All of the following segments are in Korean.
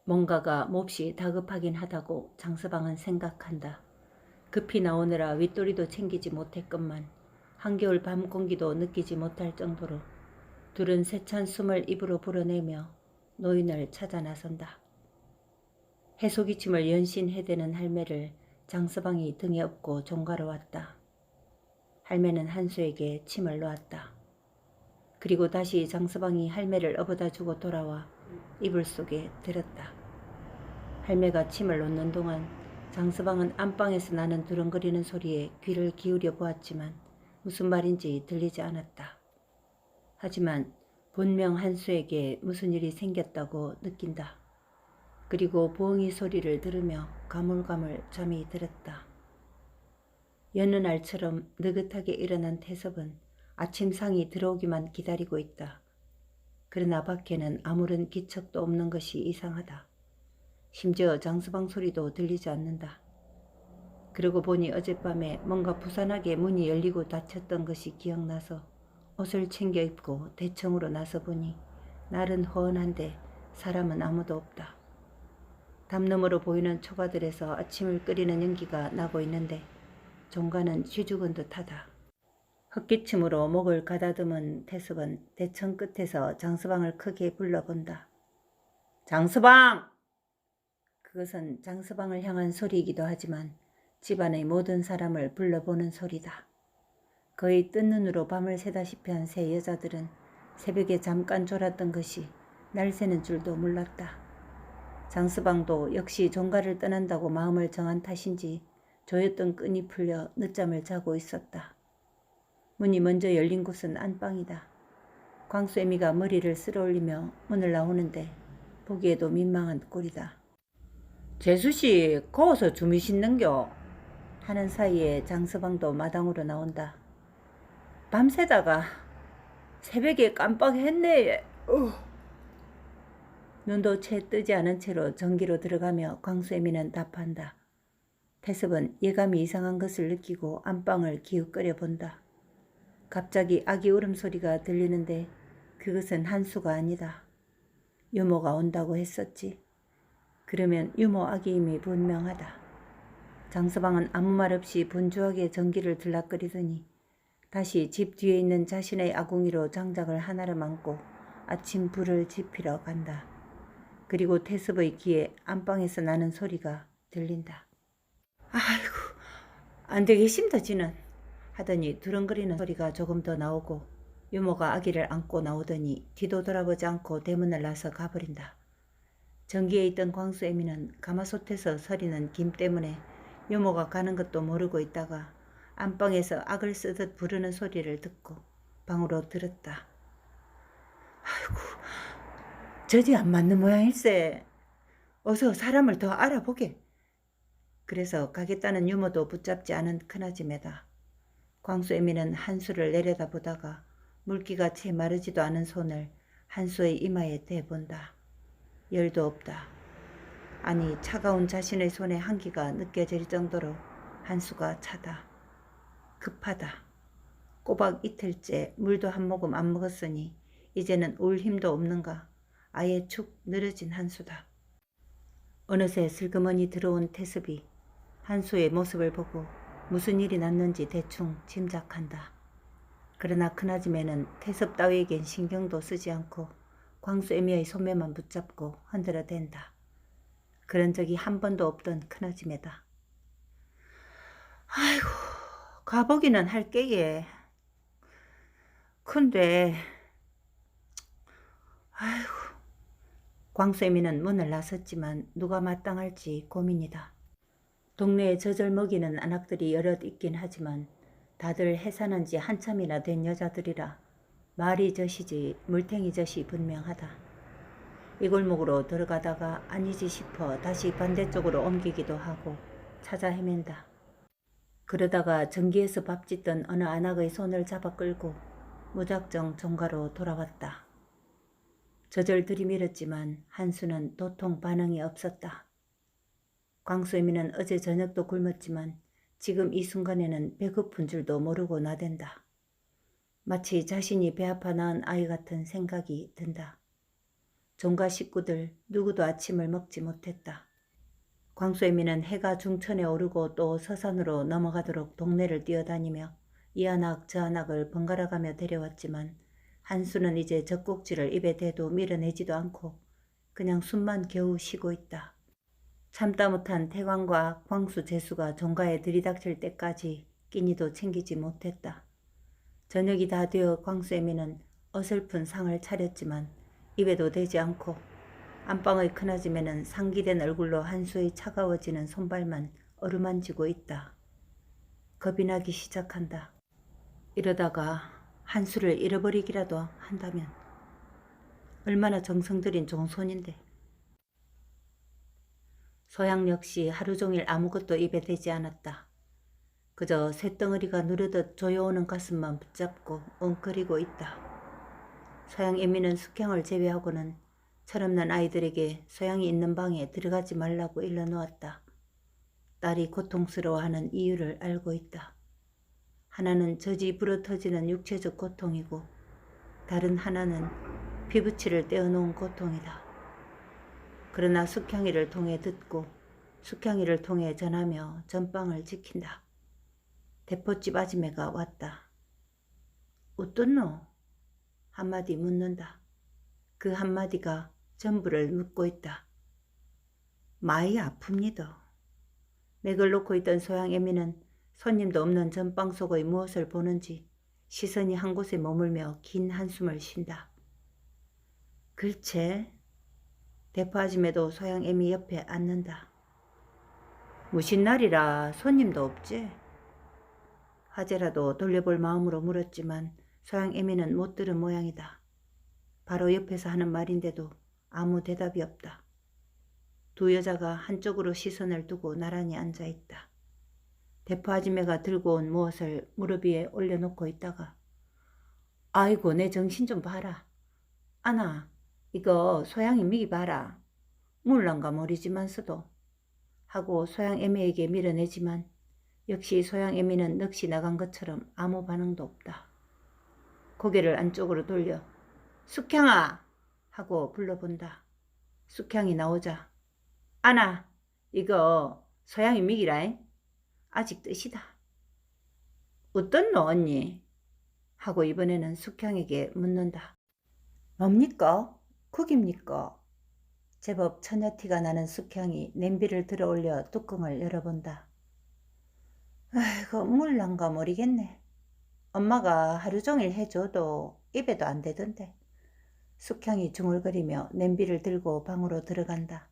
뭔가가 몹시 다급하긴 하다고 장서방은 생각한다. 급히 나오느라 윗도리도 챙기지 못했건만 한겨울 밤 공기도 느끼지 못할 정도로 둘은 세찬 숨을 입으로 불어내며 노인을 찾아 나선다. 해소기침을 연신 해대는 할매를 장서방이 등에 업고 종가로 왔다. 할매는 한수에게 침을 놓았다. 그리고 다시 장서방이 할매를 업어다 주고 돌아와 이불 속에 들었다. 할매가 침을 놓는 동안 장서방은 안방에서 나는 두렁거리는 소리에 귀를 기울여 보았지만 무슨 말인지 들리지 않았다. 하지만 분명 한수에게 무슨 일이 생겼다고 느낀다. 그리고 부엉이 소리를 들으며 가물가물 잠이 들었다. 여느 날처럼 느긋하게 일어난 태섭은 아침상이 들어오기만 기다리고 있다. 그러나 밖에는 아무런 기척도 없는 것이 이상하다. 심지어 장서방 소리도 들리지 않는다. 그러고 보니 어젯밤에 뭔가 부산하게 문이 열리고 닫혔던 것이 기억나서 옷을 챙겨 입고 대청으로 나서 보니 날은 허은한데 사람은 아무도 없다. 담 너머로 보이는 초가들에서 아침을 끓이는 연기가 나고 있는데 종가는 쥐죽은 듯하다. 헛기침으로 목을 가다듬은 태섭은 대청 끝에서 장서방을 크게 불러본다. 장서방! 그것은 장서방을 향한 소리이기도 하지만 집안의 모든 사람을 불러보는 소리다. 거의 뜬 눈으로 밤을 새다시피 한 세 여자들은 새벽에 잠깐 졸았던 것이 날 새는 줄도 몰랐다. 장서방도 역시 종가를 떠난다고 마음을 정한 탓인지 조였던 끈이 풀려 늦잠을 자고 있었다. 문이 먼저 열린 곳은 안방이다. 광수애미가 머리를 쓸어올리며 문을 나오는데 보기에도 민망한 꼴이다. 재수씨 거기서 주무시는겨? 하는 사이에 장서방도 마당으로 나온다. 밤새다가 새벽에 깜빡했네. 눈도 채 뜨지 않은 채로 전기로 들어가며 광수애미는 답한다. 태섭은 예감이 이상한 것을 느끼고 안방을 기웃거려 본다. 갑자기 아기 울음소리가 들리는데 그것은 한수가 아니다. 유모가 온다고 했었지. 그러면 유모 아기임이 분명하다. 장서방은 아무 말 없이 분주하게 전기를 들락거리더니 다시 집 뒤에 있는 자신의 아궁이로 장작을 하나를 안고 아침 불을 지피러 간다. 그리고 태섭의 귀에 안방에서 나는 소리가 들린다. 아이고 안 되겠습니다 지는. 하더니 두렁거리는 소리가 조금 더 나오고 유모가 아기를 안고 나오더니 뒤도 돌아보지 않고 대문을 나서 가버린다. 전기에 있던 광수애미는 가마솥에서 서리는 김 때문에 유모가 가는 것도 모르고 있다가 안방에서 악을 쓰듯 부르는 소리를 듣고 방으로 들었다. 아이고 저지 안 맞는 모양일세. 어서 사람을 더 알아보게. 그래서 가겠다는 유모도 붙잡지 않은 큰아줌매다. 광수애미는 한수를 내려다보다가 물기가 채 마르지도 않은 손을 한수의 이마에 대본다. 열도 없다. 아니 차가운 자신의 손에 한기가 느껴질 정도로 한수가 차다. 급하다. 꼬박 이틀째 물도 한 모금 안 먹었으니 이제는 울 힘도 없는가 아예 축 늘어진 한수다. 어느새 슬그머니 들어온 태섭이 한수의 모습을 보고 무슨 일이 났는지 대충 짐작한다. 그러나 큰아줌매는 태섭 따위에겐 신경도 쓰지 않고 광수애미의 소매만 붙잡고 흔들어댄다. 그런 적이 한 번도 없던 큰아줌매다. 아이고 가보기는 할게예. 근데 아이고. 광수애미는 문을 나섰지만 누가 마땅할지 고민이다. 동네에 젖을 먹이는 안악들이 여럿 있긴 하지만 다들 해산한 지 한참이나 된 여자들이라 말이 젖이지 물탱이 젖이 분명하다. 이 골목으로 들어가다가 아니지 싶어 다시 반대쪽으로 옮기기도 하고 찾아 헤맨다. 그러다가 전기에서 밥 짓던 어느 안악의 손을 잡아 끌고 무작정 종가로 돌아왔다. 젖을 들이밀었지만 한수는 도통 반응이 없었다. 광수애미는 어제 저녁도 굶었지만 지금 이 순간에는 배고픈 줄도 모르고 나댄다. 마치 자신이 배 아파 낳은 아이 같은 생각이 든다. 종가 식구들 누구도 아침을 먹지 못했다. 광수애미는 해가 중천에 오르고 또 서산으로 넘어가도록 동네를 뛰어다니며 이 한악 저 한악을 번갈아가며 데려왔지만 한수는 이제 젖꼭지를 입에 대도 밀어내지도 않고 그냥 숨만 겨우 쉬고 있다. 참다 못한 태광과 광수 재수가 종가에 들이닥칠 때까지 끼니도 챙기지 못했다. 저녁이 다 되어 광수애미는 어설픈 상을 차렸지만 입에도 대지 않고 안방의 큰아줌매는 상기된 얼굴로 한수의 차가워지는 손발만 어루만지고 있다. 겁이 나기 시작한다. 이러다가 한수를 잃어버리기라도 한다면 얼마나 정성 들인 종손인데. 소양 역시 하루 종일 아무것도 입에 대지 않았다. 그저 쇳덩어리가 누르듯 조여오는 가슴만 붙잡고 웅크리고 있다. 소양 애미는 숙향을 제외하고는 철없는 아이들에게 소양이 있는 방에 들어가지 말라고 일러놓았다. 딸이 고통스러워하는 이유를 알고 있다. 하나는 젖이 불어터지는 육체적 고통이고 다른 하나는 피부치를 떼어놓은 고통이다. 그러나 숙향이를 통해 듣고 숙향이를 통해 전하며 전방을 지킨다. 대포집 아지매가 왔다. 어떻노? 한마디 묻는다. 그 한마디가 전부를 묻고 있다. 많이 아픕니다. 맥을 놓고 있던 소양애미는 손님도 없는 전방 속의 무엇을 보는지 시선이 한 곳에 머물며 긴 한숨을 쉰다. 글쎄. 대포 아줌매도 소양애미 옆에 앉는다. 무슨 날이라 손님도 없지? 화제라도 돌려볼 마음으로 물었지만 소양애미는 못 들은 모양이다. 바로 옆에서 하는 말인데도 아무 대답이 없다. 두 여자가 한쪽으로 시선을 두고 나란히 앉아있다. 대포 아줌매가 들고 온 무엇을 무릎 위에 올려놓고 있다가 아이고 내 정신 좀 봐라. 아나 이거 소양이 미기 봐라. 물란가 모르지만서도 하고 소양애미에게 밀어내지만 역시 소양애미는 넋이 나간 것처럼 아무 반응도 없다. 고개를 안쪽으로 돌려 숙향아 하고 불러본다. 숙향이 나오자 아나 이거 소양이 미기라잉. 아직 뜻이다. 어떻노 언니? 하고 이번에는 숙향에게 묻는다. 뭡니까? 국입니까? 제법 처녀티가 나는 숙향이 냄비를 들어 올려 뚜껑을 열어본다. 아이고 물란가 모르겠네. 엄마가 하루 종일 해줘도 입에도 안 되던데. 숙향이 중얼거리며 냄비를 들고 방으로 들어간다.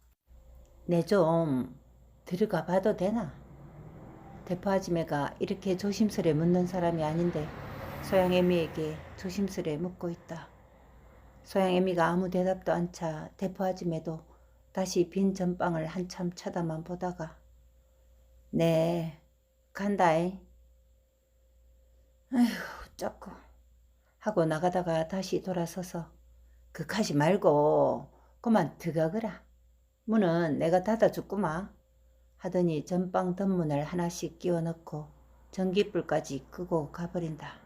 내 좀 들어가 봐도 되나? 대포 아줌매가 이렇게 조심스레 묻는 사람이 아닌데 소양애미에게 조심스레 묻고 있다. 소양애미가 아무 대답도 않자 대포 아줌매도 다시 빈 전방을 한참 쳐다만 보다가 네 간다잉. 아휴 자꾸 하고 나가다가 다시 돌아서서 극하지 말고 그만 들어가거라. 문은 내가 닫아줬구마 하더니 전방 덧문을 하나씩 끼워 넣고 전기불까지 끄고 가버린다.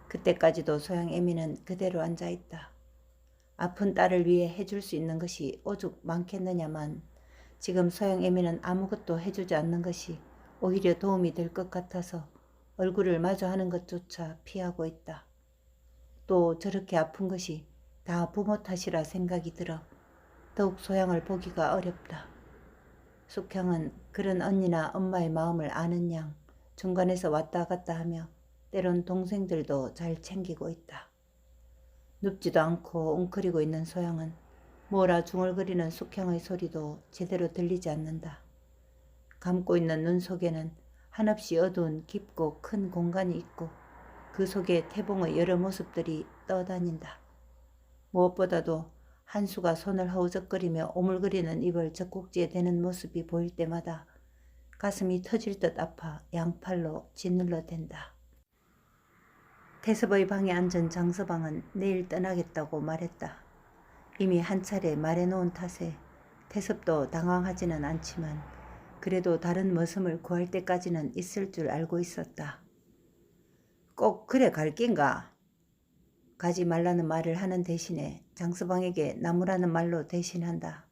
그때까지도 소양애미는 그대로 앉아있다. 아픈 딸을 위해 해줄 수 있는 것이 오죽 많겠느냐만 지금 소양애미는 아무것도 해주지 않는 것이 오히려 도움이 될 것 같아서 얼굴을 마주하는 것조차 피하고 있다. 또 저렇게 아픈 것이 다 부모 탓이라 생각이 들어 더욱 소양을 보기가 어렵다. 숙향은 그런 언니나 엄마의 마음을 아는 양 중간에서 왔다 갔다 하며 때론 동생들도 잘 챙기고 있다. 눕지도 않고 웅크리고 있는 소양은 뭐라 중얼거리는 숙향의 소리도 제대로 들리지 않는다. 감고 있는 눈 속에는 한없이 어두운 깊고 큰 공간이 있고 그 속에 태봉의 여러 모습들이 떠다닌다. 무엇보다도 한수가 손을 허우적거리며 오물거리는 입을 젖꼭지에 대는 모습이 보일 때마다 가슴이 터질 듯 아파 양팔로 짓눌러댄다. 태섭의 방에 앉은 장서방은 내일 떠나겠다고 말했다. 이미 한 차례 말해놓은 탓에 태섭도 당황하지는 않지만 그래도 다른 머슴을 구할 때까지는 있을 줄 알고 있었다. 꼭 그래 갈 낀가? 가지 말라는 말을 하는 대신에 장서방에게 나무라는 말로 대신한다.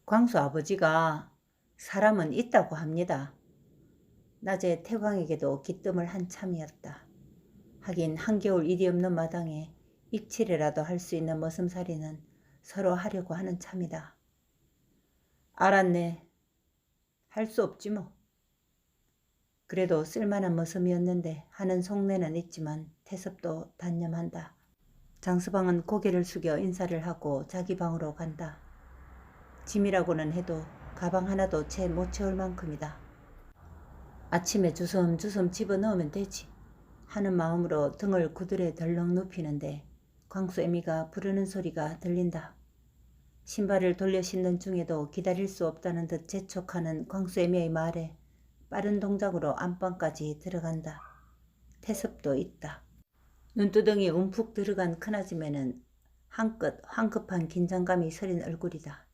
광수 아버지가 사람은 있다고 합니다. 낮에 태광에게도 기뜸을 한 참이었다. 하긴 한겨울 일이 없는 마당에 입칠이라도 할 수 있는 머슴살이는 서로 하려고 하는 참이다. 알았네. 할 수 없지 뭐. 그래도 쓸만한 머슴이었는데 하는 속내는 있지만 태섭도 단념한다. 장서방은 고개를 숙여 인사를 하고 자기 방으로 간다. 짐이라고는 해도 가방 하나도 채 못 채울 만큼이다. 아침에 주섬주섬 집어넣으면 되지 하는 마음으로 등을 구들에 덜렁 눕히는데 광수 애미가 부르는 소리가 들린다. 신발을 돌려 신는 중에도 기다릴 수 없다는 듯 재촉하는 광수 애미의 말에 빠른 동작으로 안방까지 들어간다. 태섭도 있다. 눈두덩이 움푹 들어간 큰아줌매는 한껏 황급한 긴장감이 서린 얼굴이다.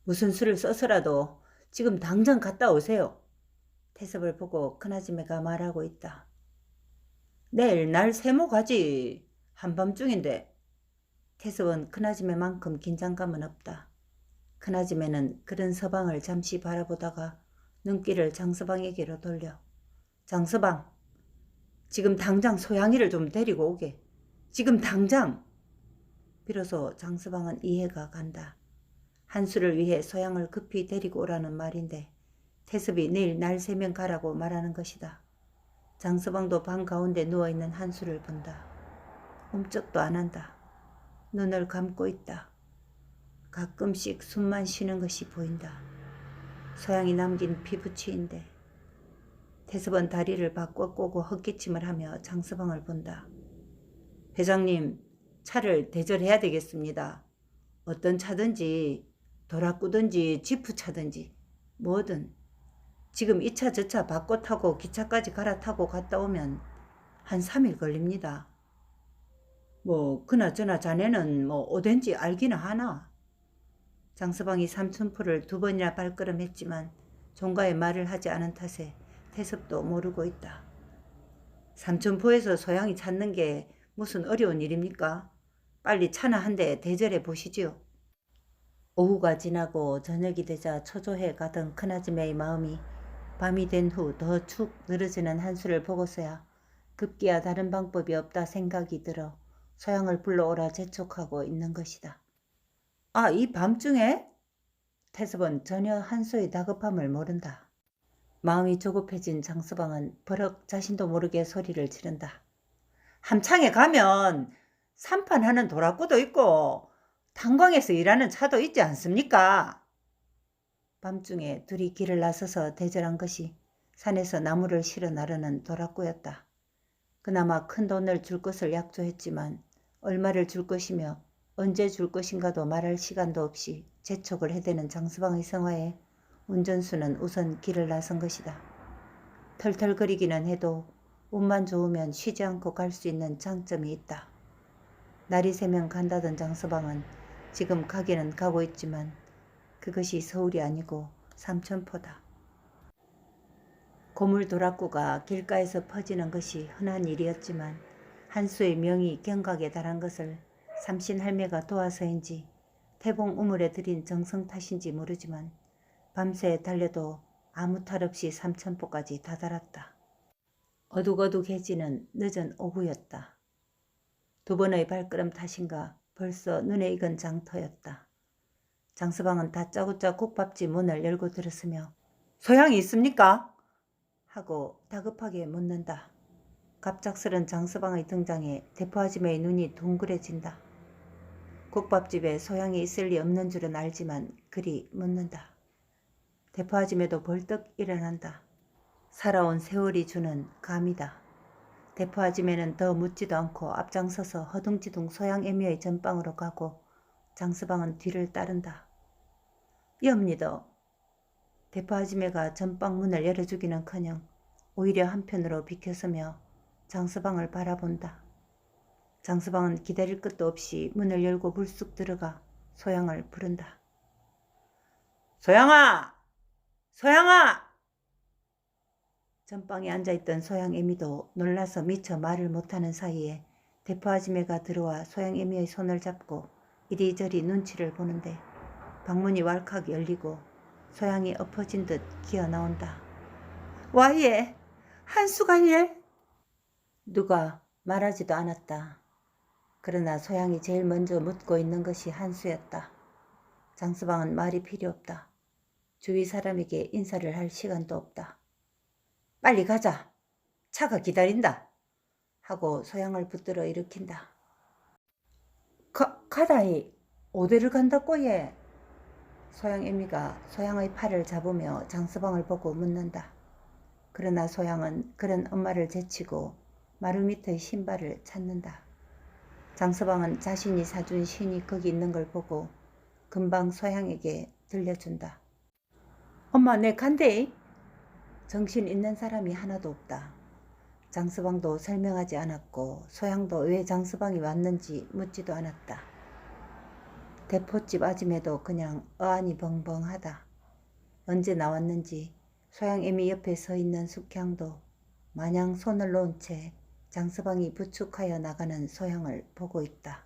무슨 수를 써서라도 지금 당장 갔다 오세요. 태섭을 보고 큰아줌매가 말하고 있다. 내일 날 세모 가지. 한밤중인데. 태섭은 큰아줌매만큼 긴장감은 없다. 큰아줌매는 그런 서방을 잠시 바라보다가 눈길을 장서방에게로 돌려. 장서방, 지금 당장 소양이를 좀 데리고 오게. 지금 당장. 비로소 장서방은 이해가 간다. 한수를 위해 소양을 급히 데리고 오라는 말인데 태섭이 내일 날 새면 가라고 말하는 것이다. 장서방도 방 가운데 누워있는 한수를 본다. 꼼짝도 안 한다. 눈을 감고 있다. 가끔씩 숨만 쉬는 것이 보인다. 소양이 남긴 피부치인데. 태섭은 다리를 바꿔 꼬고 헛기침을 하며 장서방을 본다. 회장님, 차를 대절해야 되겠습니다. 어떤 차든지 도라꾸든지 지프차든지 뭐든 지금 이 차 저 차 바꿔 타고 기차까지 갈아타고 갔다 오면 한 3일 걸립니다. 뭐 그나저나 자네는 뭐 어딘지 알기는 하나. 장서방이 삼천포를 2번이나 발걸음했지만 종가의 말을 하지 않은 탓에 태섭도 모르고 있다. 삼천포에서 소양이 찾는 게 무슨 어려운 일입니까? 빨리 차나 한 대 대절해 보시지요. 오후가 지나고 저녁이 되자 초조해 가던 큰아줌매의 마음이 밤이 된 후 더 축 늘어지는 한수를 보고서야 급기야 다른 방법이 없다 생각이 들어 소양을 불러오라 재촉하고 있는 것이다. 아, 이 밤중에? 태섭은 전혀 한수의 다급함을 모른다. 마음이 조급해진 장서방은 버럭 자신도 모르게 소리를 지른다. 함창에 가면 산판하는 도라꾸도 있고 탄광에서 일하는 차도 있지 않습니까? 밤중에 둘이 길을 나서서 대절한 것이 산에서 나무를 실어 나르는 도라꾸였다. 그나마 큰 돈을 줄 것을 약조했지만 얼마를 줄 것이며 언제 줄 것인가도 말할 시간도 없이 재촉을 해대는 장서방의 성화에 운전수는 우선 길을 나선 것이다. 털털거리기는 해도 운만 좋으면 쉬지 않고 갈 수 있는 장점이 있다. 날이 새면 간다던 장서방은 지금 가기는 가고 있지만 그것이 서울이 아니고 삼천포다. 고물 도라꾸가 길가에서 퍼지는 것이 흔한 일이었지만 한수의 명이 경각에 달한 것을 삼신 할매가 도와서인지 태봉 우물에 들인 정성 탓인지 모르지만 밤새 달려도 아무 탈 없이 삼천포까지 다다랐다. 어둑어둑해지는 늦은 오후였다. 2번의 발걸음 탓인가 벌써 눈에 익은 장터였다. 장서방은 다짜고짜 국밥집 문을 열고 들었으며 소양이 있습니까? 하고 다급하게 묻는다. 갑작스런 장서방의 등장에 대포아줌매의 눈이 둥그레진다. 국밥집에 소양이 있을 리 없는 줄은 알지만 그리 묻는다. 대포아줌매도 벌떡 일어난다. 살아온 세월이 주는 감이다. 대포아줌매는 더 묻지도 않고 앞장서서 허둥지둥 소양애미의 전방으로 가고 장서방은 뒤를 따른다. 이옵니다. 대포아줌매가 전방 문을 열어주기는커녕 오히려 한편으로 비켜서며 장서방을 바라본다. 장서방은 기다릴 것도 없이 문을 열고 불쑥 들어가 소양을 부른다. 소양아! 소양아! 전방에 앉아있던 소양애미도 놀라서 미처 말을 못하는 사이에 대포 아지매가 들어와 소양애미의 손을 잡고 이리저리 눈치를 보는데 방문이 왈칵 열리고 소양이 엎어진 듯 기어 나온다. 와예, 한수가 예? 누가 말하지도 않았다. 그러나 소양이 제일 먼저 묻고 있는 것이 한수였다. 장서방은 말이 필요 없다. 주위 사람에게 인사를 할 시간도 없다. 빨리 가자. 차가 기다린다. 하고 소양을 붙들어 일으킨다. 가다이 어디를 간다고 예? 소양애미가 소양의 팔을 잡으며 장서방을 보고 묻는다. 그러나 소양은 그런 엄마를 제치고 마루 밑의 신발을 찾는다. 장서방은 자신이 사준 신이 거기 있는 걸 보고 금방 소양에게 들려준다. 엄마 내 간대. 정신 있는 사람이 하나도 없다. 장서방도 설명하지 않았고 소양도 왜 장서방이 왔는지 묻지도 않았다. 대포집 아줌매도 그냥 어안이 벙벙하다. 언제 나왔는지 소양애미 옆에 서 있는 숙향도 마냥 손을 놓은 채 장서방이 부축하여 나가는 소양을 보고 있다.